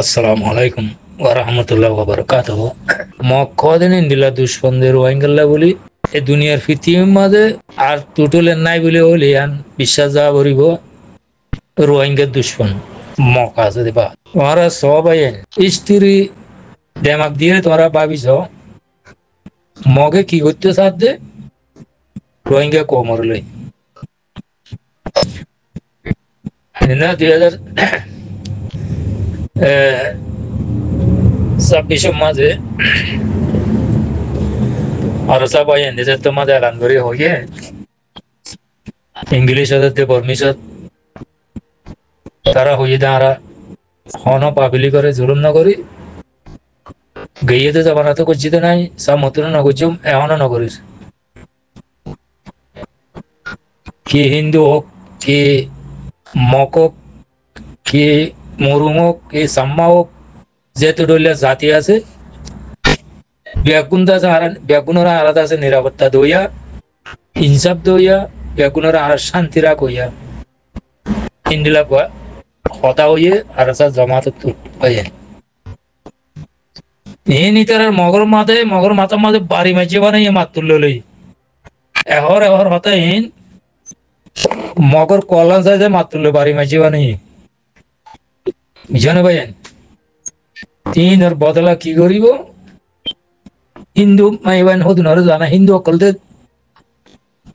Assalamu alaikum wa rahmatullahi wa barakatuh. মক্কদিন ইন্দিলা দুশ্মনদের রোহিঙ্গাল্লা বলি এ দুনিয়ার পৃথিবীর মাঝে আর টুটুলের নাই বলে হলি আন বিশ্বাস যা করিব রোহিঙ্গার দুশ্মন মক্কা আছে দেবা তোমরা সবাই স্ত্রী দেমাক দিয়ে তোমরা ভাবিছ মগে কি করতে সাথে রোহিঙ্গা কোমর লই না 2026 মাঝে আর সবাই নিজের তোমাদের এলান করে হয়ে ইংলিশ হাতে পরমিশন তারা হয়ে দাঁড়া হন পাবলি করে জুলুম না করি গিয়ে তো যাবার তো করছিতে নাই সব মতন না করছুম এখনো না করিস কি হিন্দু হোক কি মক হোক কি মরুম হোক কি সাম্মা হোক যেহেতু ডলিয়া জাতি আছে বেগুনরা আলাদা আছে নিরাপত্তা দইয়া ইনসাফ দইয়া বেগুনরা আর শান্তি রাখ হইয়া ইন্দিলা কথা হইয়ে আর জমাত হইয়ে নিতার মগর মাথার মাঝে বাড়ি মাঝে বানাই মাত তুললে লই এহর হতা হিন মগর কলা যায় মাত তুললে বাড়ি মাঝে বানাই বুঝানো ভাই তিন ওর বদলা কি করিব হিন্দু মাইবান হদিন হরে জানা হিন্দু অকলতে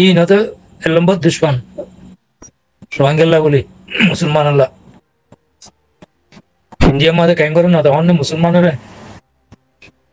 ইন হতে লম্বর দুশ্মন রোহিঙ্গা বলি মুসলমান আল্লাহ ইন্ডিয়ার মধ্যে কেন করে না তখন মুসলমানের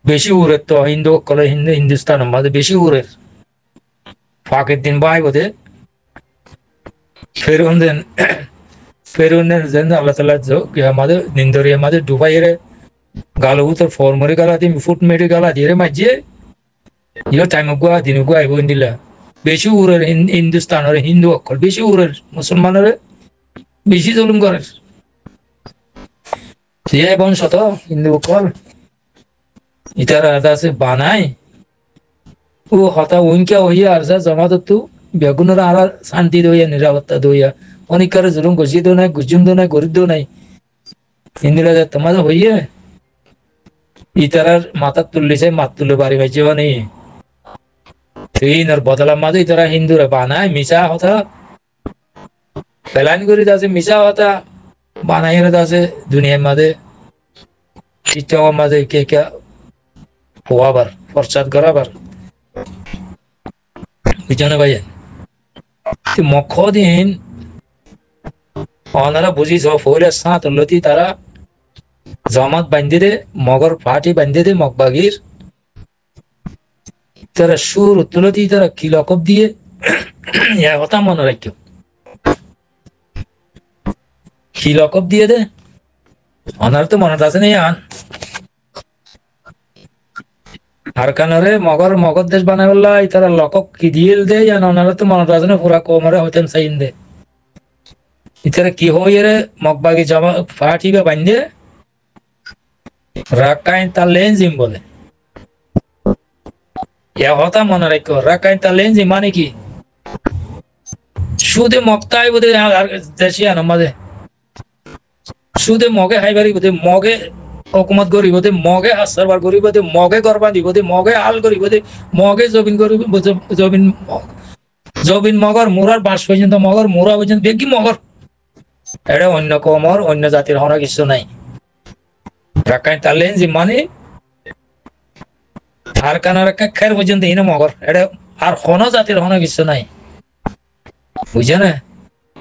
বেশি উড়ের তো হিন্দু অকলে হিন্দুস্তানের মধ্যে বেশি উড়ের ফাঁকের দিন বাই বোধে ফেরুন দেন আল্লাহ তালা আমাদের নিন্দরি আমাদের ডুবাই রে গালো উত্তর ফরমরি গালা দিয়ে ফুট মেরে গালা দিয়ে রে মাঝে ইয়ে টাইম গুয়া দিন গুয়া আইব দিলা বেশি উড়ের হিন্দুস্তানের হিন্দু অকল বেশি উড়ের মুসলমানের বেশি জুলুম করে সে বংশ তো হিন্দু অকল ইতার আছে বানায় ও হতা উইঙ্কা হইয়া আর যা জমা দত্তু বেগুনের আর শান্তি দইয়া নিরাপত্তা দইয়া অনেক কারে জুলুম গছিত নাই গুজুম দো নাই গরিব দো নাই হিন্দুরা তোমাদের হইয়া ইতারার মাথা তুললিছে মাত তুলে বাড়ি বাজে মানে আর বদলার মাঝে ইতারা হিন্দুরা বানায় মিশা হতা প্ল্যান করে আছে মিশা হতা বানাই আছে দুনিয়ার মাঝে শিক্ষার মাঝে কে কে হওয়াবার প্রচার করাবার বুঝানো ভাই মক্ষ দিন ওনারা বুঝিস ফৌরের সাঁত লতি তারা জমাত বান্ধি দে মগর পার্টি বান্ধি দে মগবাগির তারা সুর তুলতি তারা কি লকব দিয়ে কথা মনে রাখো কি লকব দিয়ে দে ওনার তো মনে আছে নেই আন আর কানরে মগর দেশ বানাই বললাই তারা লকব কি দিয়ে দে ওনারা তো মনে আছে না পুরা কোমরে হইতেন সাইন দে ইতারা কি হয়ে রে মগবাগি জমা পার্টি বা বান্ধে রাকাইন তা লেনজিম বলে কথা মনে রাখো রাকাইন তা লেনজিম মানে কি সুদে মক্তাই বোধে দেশিয়ান আমাদের সুদে মগে হাইবারি বোধে মগে হকুমত করি বোধে মগে হাসারবার করি বোধে মগে গরবা দিব মগে হাল করি বোধে মগে জবিন করি জবিন মগর মুরার বাস পর্যন্ত মগর মুরা পর্যন্ত বেগি মগর এটা অন্য কমর অন্য জাতির হওয়ার কিছু নাই রাকাইন তা লেনজিম মানে আর কানার খের পর্যন্ত হিনে মগর এটা আর কোন জাতির হওয়ার কিছু নাই বুঝছে না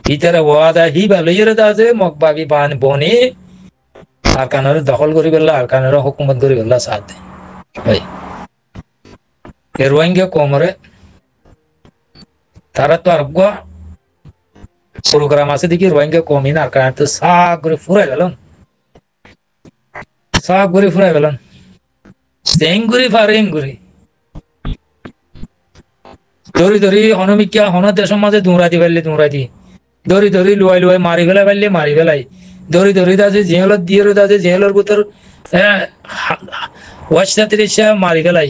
ইতারা ওয়াদা হি ভালোইরে আছে মগবাগি বনে আর কানারে দখল করি ফেললা আর কানারে হুকুমত করি ফেললা সাথে ভাই এ রোহিঙ্গা কোমরে তারা তো আর প্রোগ্রাম আছে দেখি রোহিঙ্গা কমই না আর কানার তো সাগ করে ফুরাই গেল সেঙ্গুরি ফারেঙ্গুরি ধরি হনমিকা হন দেশের মাঝে দৌড়াতি ধরি লুয়াই মারি ফেলাই ধরি আছে জেলত দিয়ে আছে জেলের ভিতর মারি ফেলাই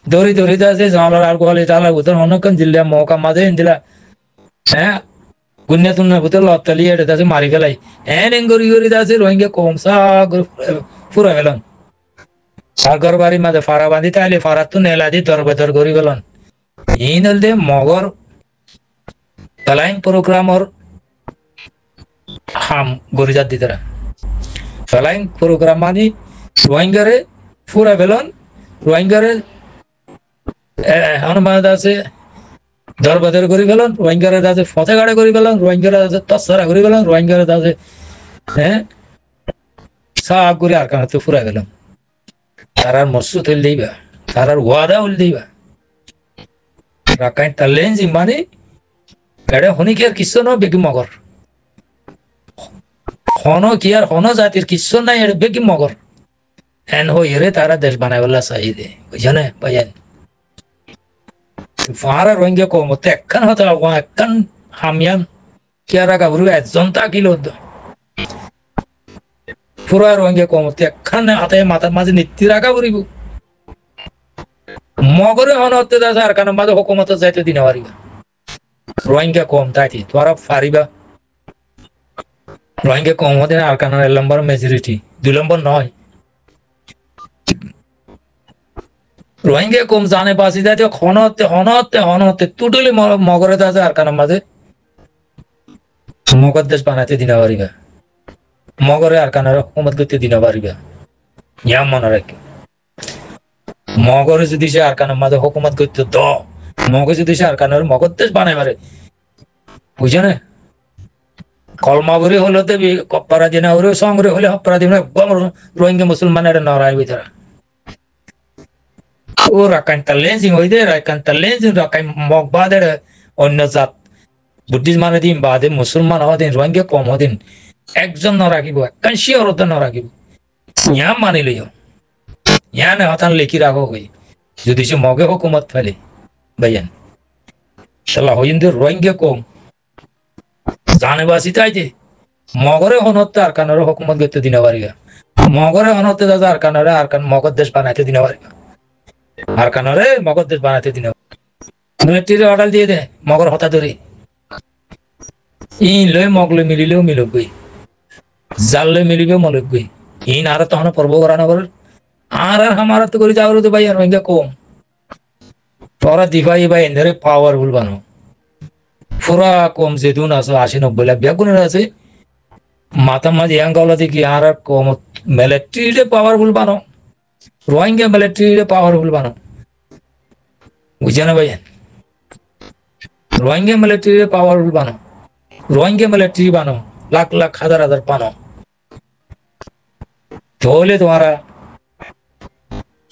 ধরি আছে জানলার আর গোহালি তালার ভিতর অনেকক্ষণ দিল্লা মৌকা মাঝে দিলা গুন্যা তুন্নার ভিতরে লতালি এটা দাসে মারি ফেলাই এন গরি গরি দাসে রোহিঙ্গা কমসা পুরা ফেলন সাগর বাড়ির মাঝে ফাড়া বাঁধি তাইলে ফাড়ার তো নেলা দি দর বেদর করি ফেলন এই নলদে মগর ফেলাইন প্রোগ্রামর হাম গরিজাত দিতারা ফেলাইন প্রোগ্রাম মানে রোহিঙ্গারে পুরা ফেলন রোহিঙ্গারে হনুমান আছে দর বেদর করি ফেলন রোহিঙ্গারে দাসে ফতে গাড়ে করি ফেলন রোহিঙ্গারে দাসে তসরা করি ফেলন রোহিঙ্গারে দাসে হ্যাঁ সাপ করে আর কানাতে পুরা গেলাম তারার মসু তেল দিবা তারার ওয়াদা উল দিবা রাকাই তালেন জি মানে এড়ে হনি কি আর কিচ্ছু ন বেগি মগর হন কি আর হন জাতির কিচ্ছু নাই এড়ে বেগি মগর এন হো এরে তারা দেশ বানাই বলা চাহিদে বুঝছেন ভাইয়ান ফারা রোহিঙ্গা কমতে একখান হতে একখান হামিয়ান কি আর গাবরু একজন তাকিল পুরা রোহিঙ্গা কমতে একখান হাতে মাথার মাঝে নীতি রাখা পড়িব মগরে হনতে দাস আর কারণ মাঝে হুকুমত যাইতে দিনে পারিবা রোহিঙ্গা কম তাইতে তোরা পারিবা রোহিঙ্গা কম হতে আর কারণ 1 নম্বর মেজরিটি 2 নম্বর নয় রোহিঙ্গা কম জানে পাশি যাইতে হনতে টুটলি মগরে দাস আর কারণ মাঝে মগর দেশ বানাইতে দিনে পারিবা মগরে আর কানার হুকুমত করতে দিনে পারিবা ইয়া মনে রাখি মগরে যদি সে আর কানার মাঝে হুকুমত করতে মগে যদি সে আর কানার মগর দেশ বানাই পারে বুঝছো না কলমা ভরে হলো দেবী কপ্পারা দিনা হলে সংগ্রহ হলে হপ্পারা দিন রোহিঙ্গা মুসলমানের নরাই ভিতরা ও রাকান তালেন্সিং হইতে রাকান তালেন্সিং রাকাই মগবাদের অন্য জাত বুদ্ধিস্ট মানে দিন বাদে মুসলমান হদিন রোহিঙ্গা কম হদিন একজন ন রাখিব একখান শিয়রতা ন রাখিব ইয়া মানি লইও ইয়া না হতান লিখি রাখো হই যদি সে মগে হুকুমত ফেলে ভাইয়ান শালা হইন দে রোহিঙ্গা কম জানে বাসি তাইতে মগরে হনতে আর কানারে হুকুমত করতে দিনে পারিবা মগরে হনতে দাদা আর কানারে আর কান মগর দেশ বানাইতে দিনে পারিবা আর কানারে মগর দেশ বানাইতে দিনে মিলিটারি অর্ডার দিয়ে দে মগর হতা ধরে ইন লই মগলে মিলিলেও মিলব গই জাললে মিলিবেও মলক গই ইন আর তখন পর্ব করা না বল আর হামারা তো করে যাওয়ার তো ভাই আর রোহিঙ্গা কম তোরা দিভাই ভাই এদের পাওয়ারফুল বানো পুরা কম যেদুন আছে 80-90 লাখ বেগুনের আছে মাথা মাঝে ইয়াঙ্গাওলা দেখি আর কম মিলিটারিতে পাওয়ারফুল বানো রোহিঙ্গা মিলিটারিতে পাওয়ারফুল বানো বুঝে না ভাই রোহিঙ্গা মিলিটারিতে পাওয়ারফুল বানো রোহিঙ্গা মিলিটারি বানো লাখ লাখ হাজার হাজার বানো তাহলে তোমারা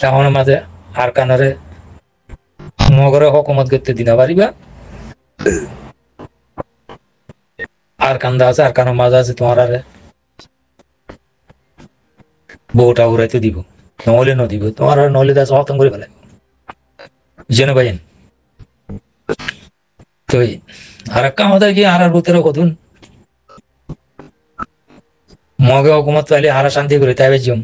তখন মাঝে আর কানারে মগরে হুকুমত করতে দিনা পারিবা আর কান্দা আছে আর কানের মাঝে আছে তোমার বউটা উড়াইতে দিব নহলে নদিব তোমার আর নহলে দাস হতম করে ফেলে জেনে ভাইন তো আর একটা আমাদের কি আর বুতের কতুন মগে হুকুমত পাইলে হারা শান্তি করে তাই জম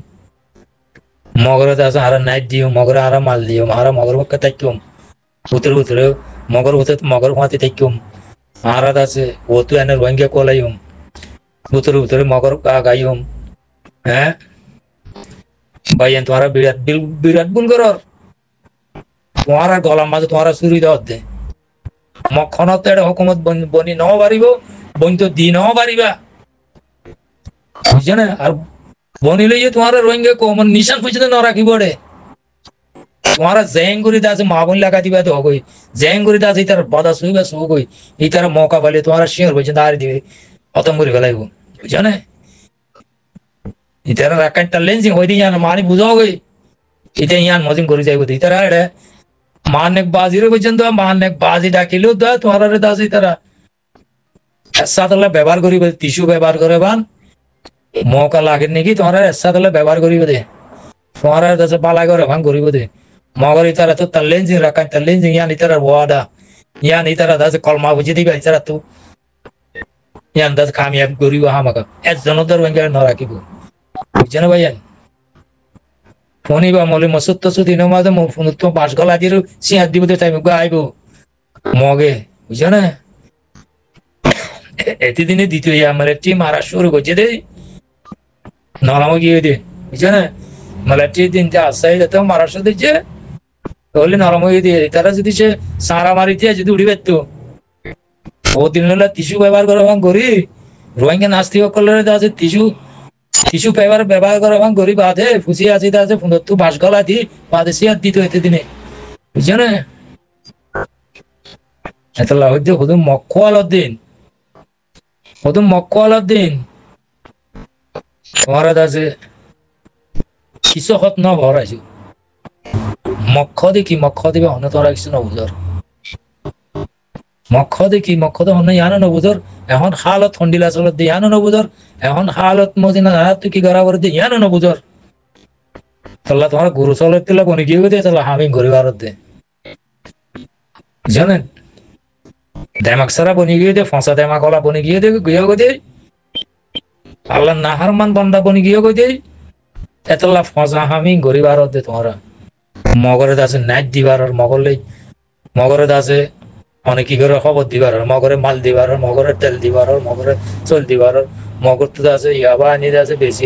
মগরে দাস হারা নাইট দিও মগরে হারা মাল দিও হারা মগর পক্ষে তাইকম বুতের বুতরে মগর ফাঁতে তাইকম হারা দাসে ও তো এনে রোহিঙ্গা কলাইম বুতরে বুতরে মগর গাইম হ্যাঁ ভাইয়েন তোমারা বিরাট ভুল কর তোমার গলার মাঝে তোমারা চুরি দেওয়ার দে মক্ষণত এটা হুকুমত বনি নাও পারিব বনি তো দি নাও পারিবা বুঝছো না আর বনি লইয়ে তোমার রোহিঙ্গা কমন নিশান পর্যন্ত ন রাখিব রে তোমারা জেঙ্গুরি দাসে মা বোন লাগা দিবা তো হগই জেঙ্গুরি দাস ইতার বদা শুইবা শুগই ইতার মৌকা পাইলে তোমার শিওর পর্যন্ত আর দিবে খতম করে ফেলাইব বুঝছো না ইতারা রাকাইটা লেন্সিং হই দিয়া মানি বুঝাও গই এটা ইয়ান মজিং করে যাইব ইতারা এটা মানেক বাজিরে পর্যন্ত মানেক বাজি ডাকিলেও দা তোমার দাস ইতারা সাতলা ব্যবহার করিবে টিস্যু ব্যবহার করে বান মৌকা লাগে নাকি তোমার সাতলা ব্যবহার করিবে দে তোমার দাসে পালা করে ভাঙ করিব দে মগর ইতারা তো তার লেন্সিং রাখান তার লেন্সিং ইয়ান ইতারা ওয়াদা ইয়ান ইতারা দাসে কলমা বুঝে দিবে ইতারা তো ইয়ান দাস কামিয়াব করিব হামাকা একজন তো রোহিঙ্গা ন রাখিব বুঝছে না ভাইয়ান ফোনিবা মলে মসুত দিন মাঝে ফোন তো বাস গলা দিয়ে সিঁহার দিব টাইম আইব মগে বুঝছো না এতে দিনে দ্বিতীয় আমার একটি মারা শুরু করছে দে নরম গিয়ে দে বুঝছে না মালাটি দিনতে আসাই যাতে মারার সাথে দিচ্ছে তাহলে নরম হয়ে দিয়ে তারা যদি সে সারা মারি দিয়ে যদি উড়ি পেত ও দিন টিস্যু ব্যবহার করে করি রোহিঙ্গা নাস্তি করলে আছে টিস্যু পেপার ব্যবহার করে করি বাদে ফুসি আছে আছে তু বাস গলা দি বাদে সিয়ার দিত এতে দিনে বুঝছো না এত লাভ হচ্ছে শুধু মক্কওয়ালার দিন শুধু মক্কওয়ালার দিন তোমার আছে কিছু হত ন ভরাইছো মক্ষ দেখি মক্ষ দিবে অন্য তোরা কিছু নবুঝর মক্ষ দেখি মক্ষ তো অন্য ইয়ানো নবুঝর এখন হালত থন্ডিলা চলত দিয়ে ইয়ানো নবুঝর এখন হালত মদিনা তুই কি গড়া করে দিয়ে ইয়ানো নবুঝর তাহলে তোমার গুরু চলত দিলে বনি গিয়ে দিয়ে তাহলে হামি ঘুরি ভারত দে জানেন দেমাক সারা বনি গিয়ে দে ফসা দেমাক ওলা বনি গিয়ে দে গিয়ে গো দে আল্লাহ নাহার মান বন্দা বনি গিয়ে গো দে এতলা ফসা হামি ঘুরি ভারত দে তোমরা মগরে আছে নাইট দিবার মগরে আছে অনেক কি করে খবর দিবার মগরে মাল দিবার মগরে তেল দিবার মগরে চল দিবার মগর তো আছে ইয়াবা আনি আছে বেশি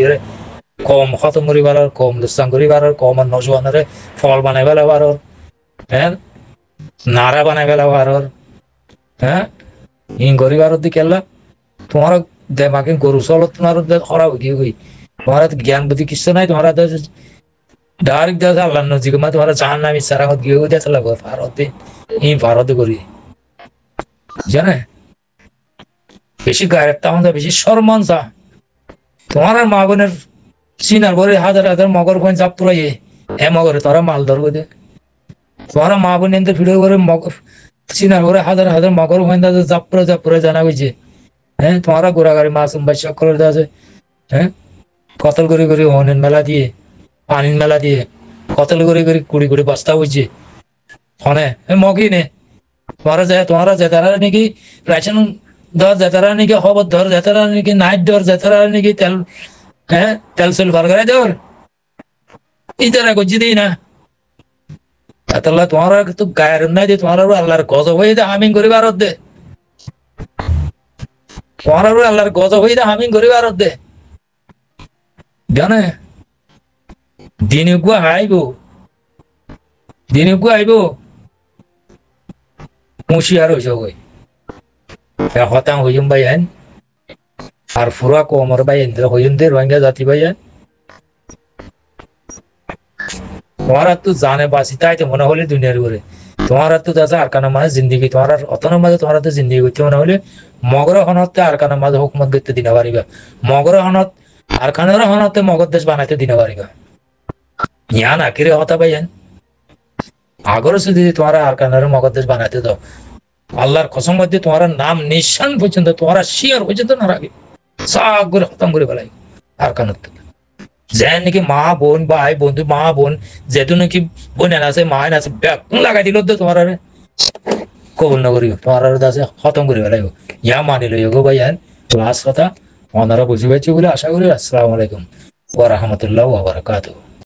কম খতম করিবার কম লোকসান করিবার কম নজওয়ানরে ফল বানাই পেলাবার হ্যাঁ নারা বানাই পেলাবার হ্যাঁ ইন করিবার দি কেলা তোমার দেমাকে গরু চলত তোমার খরাব গিয়ে গই তোমার জ্ঞান বুদ্ধি কিছু নাই তোমার ডাইরেক্ট দাদা আল্লাহ নজিকে মা তোমার জাহান নামি সারা হত গিয়ে দিয়ে চলা ভারতে এই ভারতে করি জানে বেশি গায়ের তাহলে বেশি সম্মান চা তোমার আর মা বোনের চিনার ঘরে হাজার হাজার মগর কোন চাপ পুরাই এ মগরে তোরা মাল ধরবো দে তোমার মা বোনের ভিডিও করে মগর চিনার ঘরে হাজার হাজার মগর কোন চাপ পুরে জানা গেছে হ্যাঁ তোমার গোড়াগাড়ি মাছ বাচ্চা করে আছে হ্যাঁ কতল করে অনেন মেলা দিয়ে পানির মেলা দিয়ে কতল করে কুড়ি কুড়ি বস্তা হয়েছে হনে মগি নে তোমারা যেতারা নাকি রেশন ধর যেতারা নাকি খবর ধর যেতারা নাকি নাইট ধর যেতারা নাকি তেল হ্যাঁ তেল সেল ভর করে ধর ইতারা করছি দিই না এতলা তোমার তো গায়ের নাই দিয়ে তোমার আল্লাহর গজব হয়ে দে হামিং করি ভারত দে তোমার আল্লাহর গজব হয়ে দে হামিং করি ভারত দে জানে দিনকু আইব হুঁশিয়ার হয়েছ গই হতাং হইম বাইন আর ফুরা কমর বাইন হইম দে রোহিঙ্গা জাতি বাইন তোমার তো জানে বাসি তাই তো মনে হলে দুনিয়ার করে তোমার তো দাদা আর কানা মাঝে জিন্দিগি তোমার অতনের মাঝে তোমার তো জিন্দিগি করতে মনে হলে মগর হনতে আর কানা মাঝে হুকুমত করতে দিনে পারিবা মগর হনত আর কানার হনতে মগর দেশ বানাইতে দিনে পারিবা ইয়ান আখিরে হতা পাইয়েন আগর যদি তোমার আর কানার মগর দেশ বানাইতে দাও আল্লাহর কসম মধ্যে তোমার নাম নিশান পর্যন্ত তোমার শিয়ার পর্যন্ত না রাখে সব করে খতম করে ফেলাই আর কানার যে নাকি মা বোন ভাই বন্ধু মা বোন যেহেতু নাকি বোন আছে মা আছে ব্যাকুন লাগাই দিল তো তোমার কবুল না করিব তোমার আছে খতম করে ফেলাইব ইয়া মানি লইব গো ভাই লাস্ট কথা ওনারা বুঝে পাইছে বলে আশা করি। আসসালামু আলাইকুম ওয়া রাহমাতুল্লাহি ওয়া বারাকাতুহু।